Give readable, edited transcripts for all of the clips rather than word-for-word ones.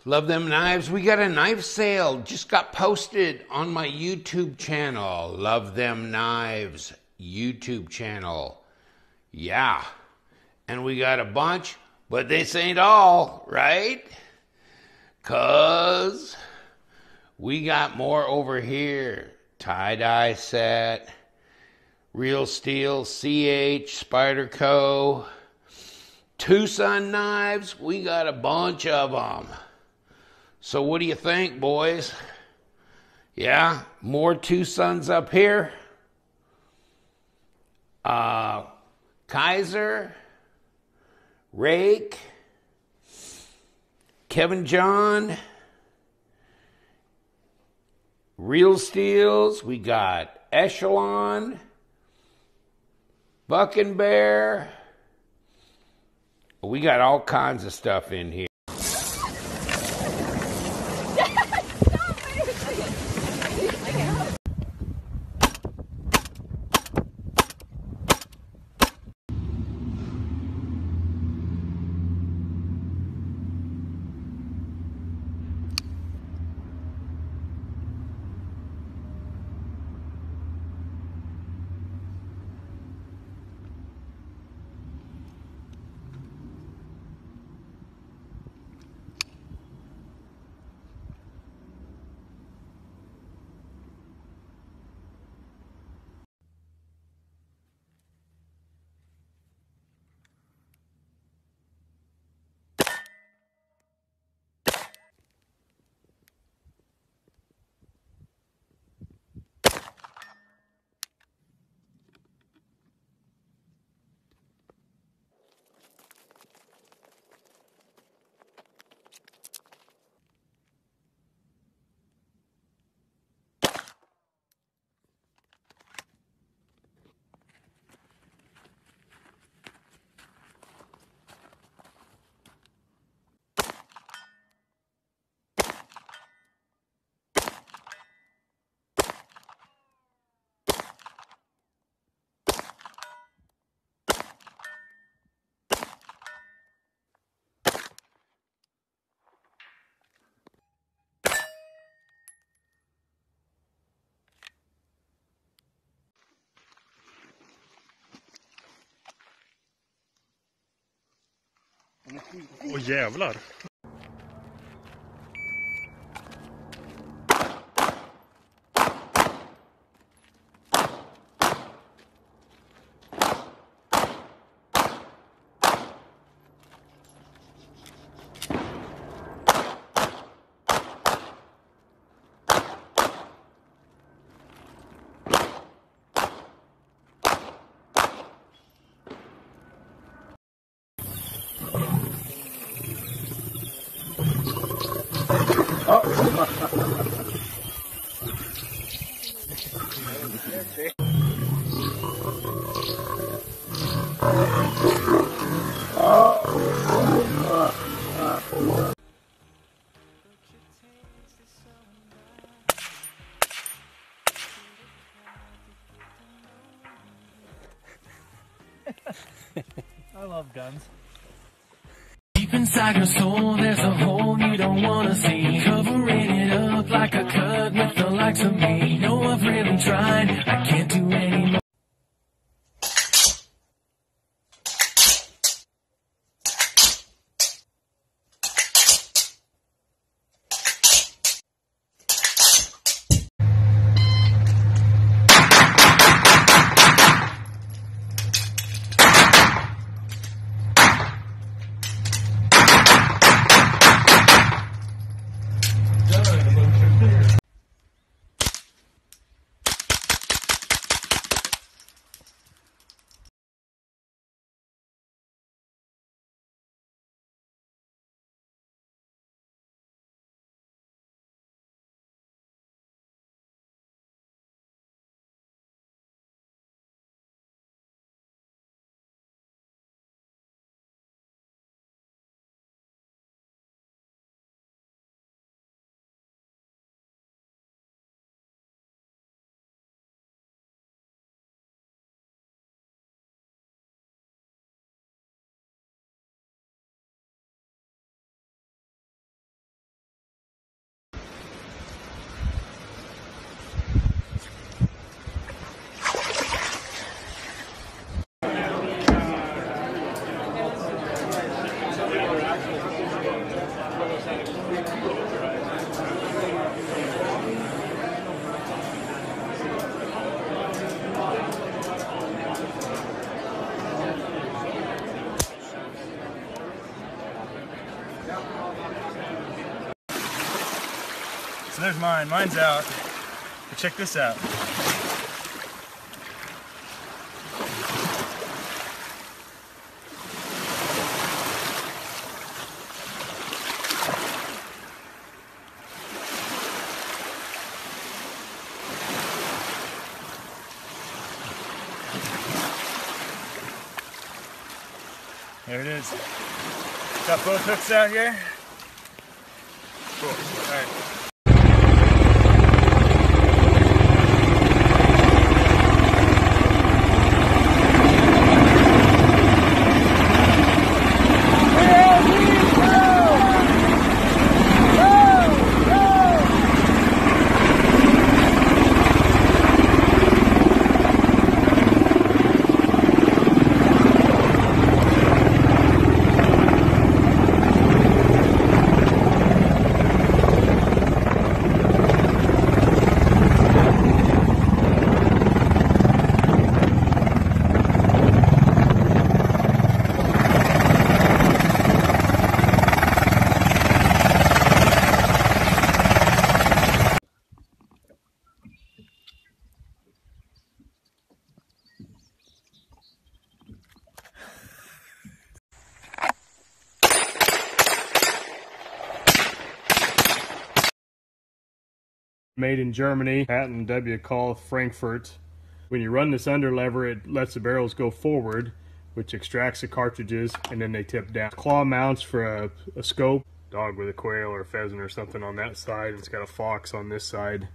Love them knives. We got a knife sale. Just got posted on my YouTube channel. Love them knives YouTube channel. Yeah. And we got a bunch, but this ain't all, right? 'Cause we got more over here. Tie-dye set, Real Steel, CH, Spyderco, Tucson knives. We got a bunch of them. So what do you think, boys? Yeah, more Tucsons up here. Kaiser, Rake, Kevin John, Real Steels. We got Echelon, Buck and Bear. We got all kinds of stuff in here. Åh jävlar. I love guns. Deep inside your soul, there's a hole you don't wanna see. Covering it up like a cut with the likes of me. No, I've really tried, I can't do any more. so there's mine. Mine's out. But check this out. There it is. Got both hooks out here. Cool. All right. Made in Germany, patent W. Call Frankfurt. When you run this under lever, it lets the barrels go forward, which extracts the cartridges, and then they tip down. Claw mounts for a scope, dog with a quail or a pheasant or something on that side, and it's got a fox on this side.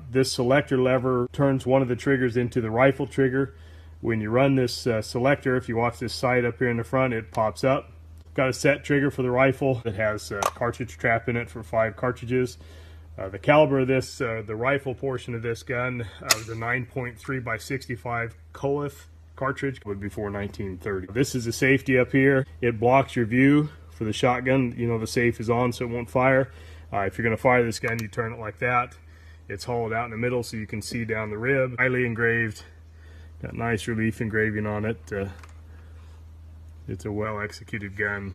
This selector lever turns one of the triggers into the rifle trigger. When you run this selector, if you watch this sight up here in the front, it pops up. Got a set trigger for the rifle that has a cartridge trap in it for 5 cartridges. The caliber of this, the rifle portion of this gun, the 9.3 by 65 Colith cartridge would be before 1930. This is the safety up here. It blocks your view for the shotgun. You know, the safe is on so it won't fire. If you're going to fire this gun, you turn it like that. It's hollowed out in the middle so you can see down the rib. Highly engraved. Got nice relief engraving on it. It's a well executed gun.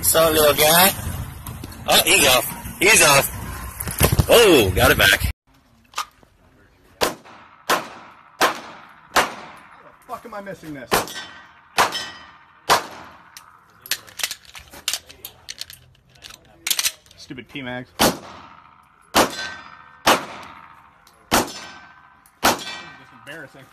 So, little guy. Oh, he's off. He's off. Oh, got it back. How the fuck am I missing this? Stupid P-Mags. It's embarrassing.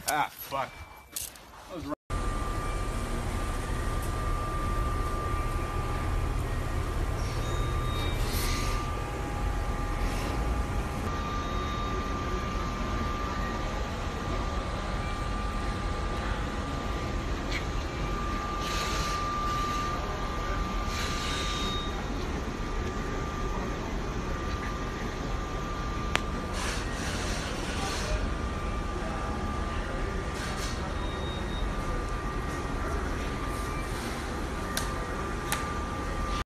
Ah, fuck.